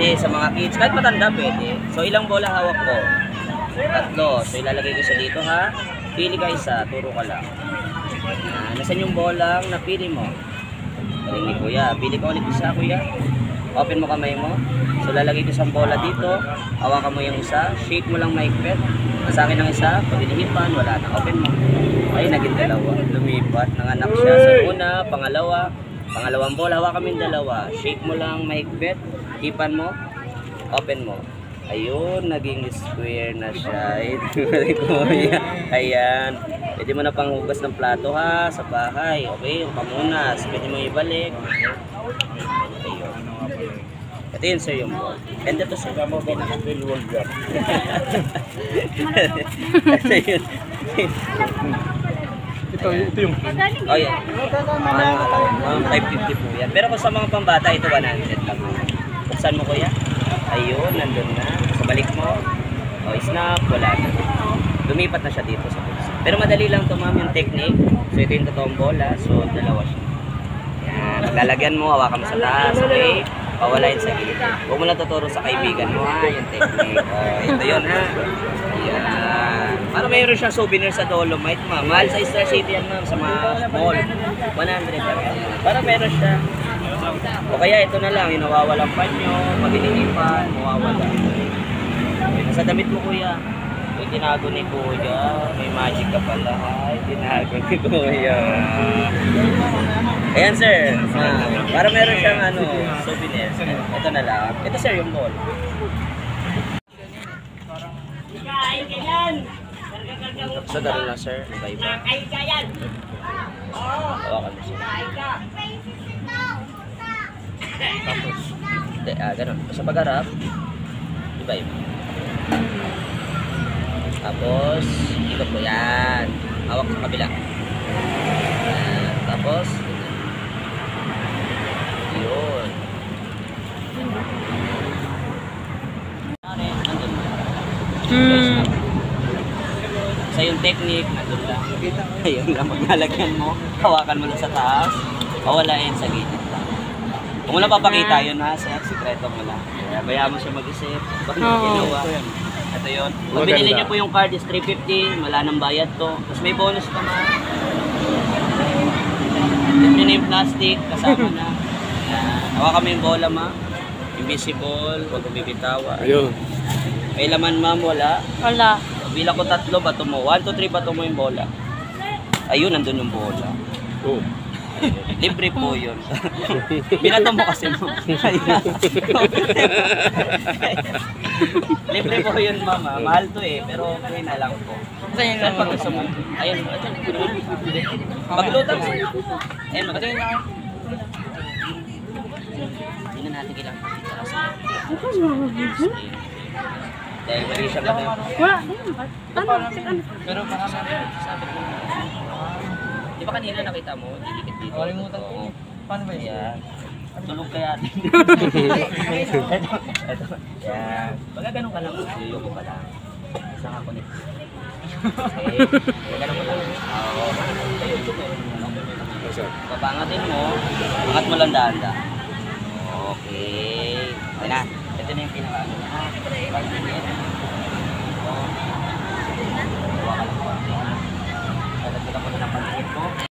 Kasi sa mga kids, kahit matanda pwede. So ilang bola hawak ko? 3. So ilalagay ko siya dito ha. Pili ka isa, turo ka lang. Nasaan yung bolang napili mo? Galing ni kuya. Pili ka ulit isa kuya. Open mo kamay mo. So lalagay ko isang bola dito. Hawakan mo yung isa. Shake mo lang maigpit. Sa akin ang isa. Pag inihipan, wala na. Open mo. Ay, naging 2. Lumipat. Nanganak siya sa una, pangalawa. Pangalawang bola, hawakan mo yung 2. Shake mo lang maigpit. Hipan mo. Open mo. Ayun, naging square na siya. Ayan. Pwede mo na panghugas ng plato ha, sa bahay. Okay, yung pamunas. Pwede mo ibalik. Ayun. Ito yun sir yung ball. Ganda to sir. Tama ba ka-real world yan? Ito yun. Ito yung... Oh yan. 550 po yan. Pero kung sa mga pambata, ito 100 lang. Buksan mo kuya. Ayun, nandun na. Sa balik mo. O, snap. Wala na. Lumipat na siya dito sa bulsa. Pero madali lang ito ma'am yung technique. So ito yung totoong bola. So 2 siya. Yan. Maglalagyan mo. Hawakan mo sa taas. Okay. Pawala yun sa gilid. Huwag mo lang tuturo sa kaibigan mo ha. Yung technique. Ito yun ha. Yan. Para mayroon siyang souvenir sa Dolomite ma'am. Mahal sa Star City yan ma'am. Sa mga mall. 100 lang. Para meron siya. O kaya ito na lang, yung nawawalang panyo, pag ininipan, mawawala. Nasa damit mo kuya. May tinago ni kuya. May magic ka pala. Ay, tinago ni kuya. Ayan sir. Para meron siyang souvenir. Ito na lang. Ito sir yung ball. Sa gano'n lang sir. Iba-iba. Hawakan mo siya. Tapos, ganun. Sa pagharap, iba-iba. Tapos, ikot mo yan. Hawak sa kabila. Yan. Tapos, yun. Nandun mo. Sa yung technique, nandun lang. Ayun lang, maglalagyan mo. Hawakan mo lang sa taas. Pawalain sa gilid. Kung wala papakita yun ha, sir, sikreto mo lang. Kaya bayaan mo siya mag-isip. Bakit ginawa? Ito yun. Pag binili niyo po yung card is 350, wala nang bayad to. Tapos may bonus pa na. Libre na yung plastic, kasama na. Hawakan mo yung bola ma. Invisible, huwag kong bibitawan. Ayun. May laman ma'am, wala? Wala. Bilang ko 3, bato mo. 1, 2, 3, bato mo yung bola. Ayun, nandun yung bola. Oh. Libre po yun. Binato mo kasi mo. Libre po yun mama. Mahal to eh. Pero okay na lang po. Sa'yo Saan pag gusto mo? Ayun. Paglutang sa'yo. Ayun, magaling na. Hindi na natin kailangan pakita kasi. Dahil mali siya ba na? Wala. Pero marami sabi ko. Di ba kanina nakita mo? Didikit dito. Kalimutan ko. Paano ba yan? Tulog kaya din. Ito. Yan. Pagka ganun ka lang, yung ko pala. Isang ako nito. Okay. Ganun ko lang. Oo. Papangatin mo. Angat mo lang dahan-dahan. Okay. Okay na. Ito na yung pinaka-ano na. Pag-init. Hawa ka lang konti. Dagdagan ko na ng pag-init mo.